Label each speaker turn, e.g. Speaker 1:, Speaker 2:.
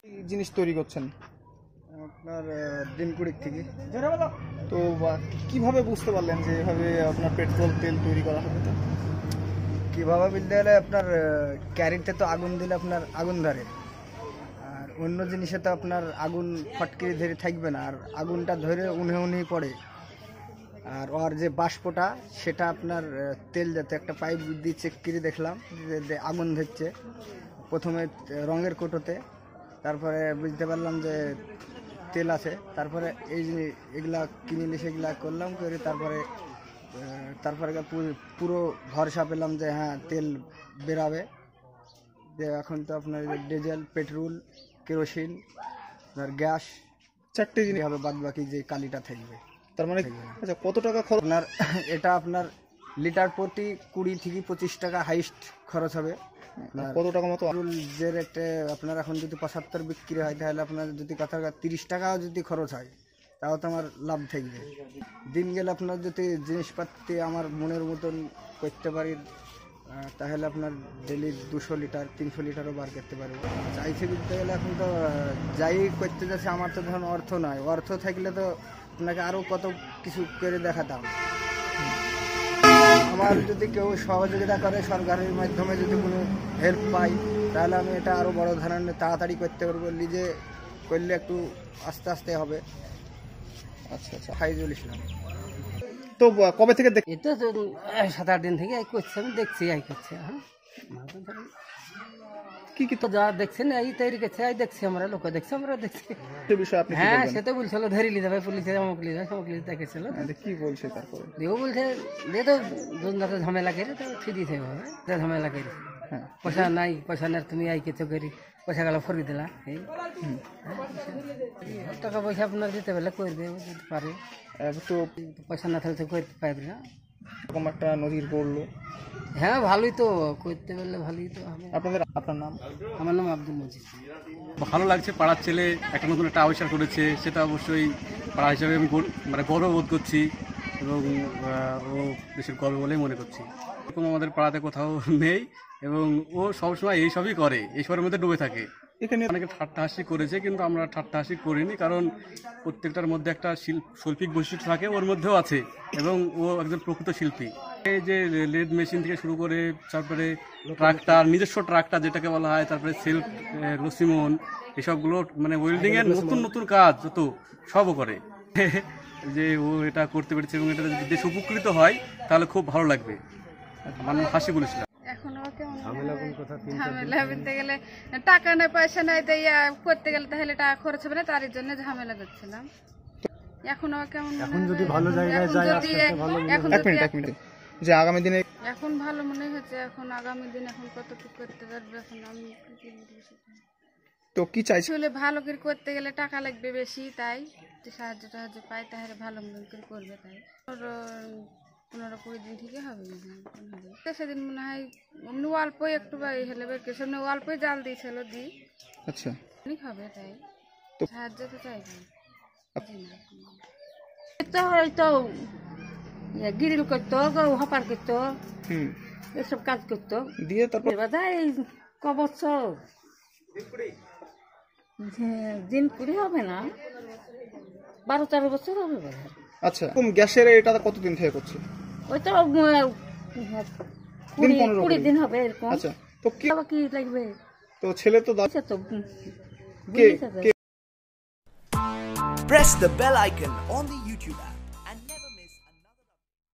Speaker 1: জিনিস তৈরি করছেন
Speaker 2: আপনার দিন 20 থেকে।
Speaker 1: তো কিভাবে বুঝতে পারলেন যে এভাবে আপনার পেট্রোল তেল তৈরি করা হবে? তো
Speaker 2: কীভাবে বলতে গেলে আপনার ক্যারিতে তো আগুন দিলে আপনার আগুন ধরে, আর অন্য জিনিসে তো আপনার আগুন ফটকিরি ধরে থাকবে না, আর আগুনটা ধরে উনেই পড়ে। আর ওর যে বাষ্পটা সেটা আপনার তেল যাতে একটা পাইপ দিয়ে চেক করে দেখলাম যে আগুন ধরছে প্রথমে রঙের কোটোতে, তারপরে বুঝতে পারলাম যে তেল আছে। তারপরে এই যে এগুলা কিনে নিয়ে সেগুলা করলাম করে তারপরে পুরো ভরসা পেলাম যে হ্যাঁ তেল বেরাবে। যে এখন তো আপনার ডিজেল, পেট্রোল, কেরোসিন আর গ্যাস
Speaker 1: 4টে জিনিস
Speaker 2: হবে, বাদ বাকি যে কালিটা থাকবে।
Speaker 1: তার মানে আচ্ছা, কত টাকা খরচ?
Speaker 2: আপনার এটা আপনার লিটার প্রতি 20 থেকে 25 টাকা হাইস্ট খরচ হবে।
Speaker 1: কত টাকা মতো?
Speaker 2: যে রেটে আপনার এখন যদি 75 বিক্রি হয়, তাহলে আপনার যদি কথা 30 টাকাও যদি খরচ হয়, তাও তো আমার লাভ থাকবে। দিন গেলে আপনার যদি জিনিসপাতি আমার মনের মতন করতে পারি, তাহলে আপনার ডেলি 200 লিটার 300 লিটারও বার করতে পারবো। চাইছে করতে গেলে এখন তো যাই করতে যাচ্ছে, আমার তো ধরুন অর্থ নয়, অর্থ থাকলে তো আপনাকে আরও কত কিছু করে দেখাতাম। আমার যদি কেউ সহযোগিতা করে, সরকারের মাধ্যমে যদি কোনো হেল্প পাই, তাহলে আমি এটা আরও বড় ধরনের তাড়াতাড়ি করতে পারবো। নিজে করলে একটু আস্তে আস্তে হবে।
Speaker 1: আচ্ছা আচ্ছা,
Speaker 2: ফাইজুল ইসলাম।
Speaker 1: তো কবে থেকে
Speaker 3: এটা তো 7-8 দিন থেকে করছে, আমি দেখছি করছে। হ্যাঁ,
Speaker 1: কি কি
Speaker 3: তো যা দেখছেন এই তৈরি করছে, দেখছি আমরা, লোক দেখছি, আমরা দেখছি।
Speaker 1: বিষয়ে আপনি
Speaker 3: হ্যাঁ, সে তো বলছিল ধরে নিয়ে যাবে পুলিশে, অমুক নিয়ে যাবে, সমুক নিয়ে দেখেছিল।
Speaker 1: কি বলছে তারপরে?
Speaker 3: ও বলছে যে তো দুজনাতে ঝামেলা করে তো ফ্রি দিতে হবে, ঝামেলা করি।
Speaker 1: হ্যাঁ,
Speaker 3: পয়সা নাই, পয়সা না তুমি কিছু করি, পয়সা গেল ফরি দিলা। এই টাকা পয়সা আপনার দিতে পারলে করবে, যদি পারে।
Speaker 1: তো
Speaker 3: পয়সা না থাকলে তো করতে পারবে না।
Speaker 1: এরকম একটা নজির পড়লো।
Speaker 3: হ্যাঁ, ভালোই তো, করতে পারলে ভালোই তো হবে।
Speaker 1: আপনার নাম?
Speaker 3: আমার নাম আব্দুল মজিদ।
Speaker 4: ভালো লাগছে, পাড়ার ছেলে একটা নতুন একটা আবিষ্কার করেছে, সেটা অবশ্যই পাড়া হিসাবে আমি মানে গর্ববোধ করছি, এবং ও দেশের গর্ব বলেই মনে করছি। এরকম আমাদের পাড়াতে কোথাও নেই, এবং ও সবসময় এইসবই করে, এইসবের মধ্যে ডুবে থাকে। এখানে অনেকে ঠাট্টা হাসি করেছে, কিন্তু আমরা ঠাট্টা হাসি করিনি, কারণ প্রত্যেকটার মধ্যে একটা শৈল্পিক বৈশিষ্ট্য থাকে, ওর মধ্যেও আছে, এবং ও একজন প্রকৃত শিল্পী। এই যে লেদ মেশিন থেকে শুরু করে, তারপরে ট্রাক্টর, নিজস্ব ট্রাক্টর যেটাকে বলা হয়, তারপরে সেলফ রসিমন, এসবগুলো মানে ওয়েল্ডিং এর নতুন নতুন কাজ যত সবও করে। যে ও এটা করতে পেরেছে, এবং এটা যদি দেশ উপকৃত হয় তাহলে খুব ভালো লাগবে। মানুষ হাসি বলেছিলাম।
Speaker 5: ঝামেলা বলতে গেলে টাকা নেই, পয়সা নেই, তো করতে গেলে তাহলে টাকা খরচ হবে না, তার জন্য ঝামেলা করছিলাম। এখনো কেমন এখন যদি ভালো জায়গায় যায়,
Speaker 1: যে আগামী দিনে
Speaker 5: এখন ভালো মনে হচ্ছে। এখন আগামী দিন এখন কতটুকু করতে পারবে, এখন আমি
Speaker 1: তো কি চাইছি?
Speaker 5: আসলে ভালো করে করতে গেলে টাকা লাগবে বেশি, তাই সাহায্য টাহায্য পাই তাহলে ভালো মনে করে করবে। তাই 15-20 দিন থেকে হবে, সেদিন মনে হয় অমনি অল্পই একটু হলে সামনে অল্পই জাল দিয়েছিল দিই।
Speaker 1: আচ্ছা,
Speaker 5: অনেক হবে, তাই সাহায্য তো চাইবে।
Speaker 3: তো গিরিল করতো, হপার করতো, এসব কাজ করতো
Speaker 1: দিয়ে তারপর
Speaker 3: এই কবছর দিন 20 হবে না, 12-13 বছর হবে।
Speaker 1: আচ্ছা, গ্যাসের এটা কতদিন থেকে করছে?
Speaker 3: ওই তো 20 দিন হবে এরকম।
Speaker 1: আচ্ছা, তো
Speaker 3: কি লাগবে?
Speaker 1: তো ছেলে তো
Speaker 3: তো
Speaker 6: Press the bell icon on the YouTube app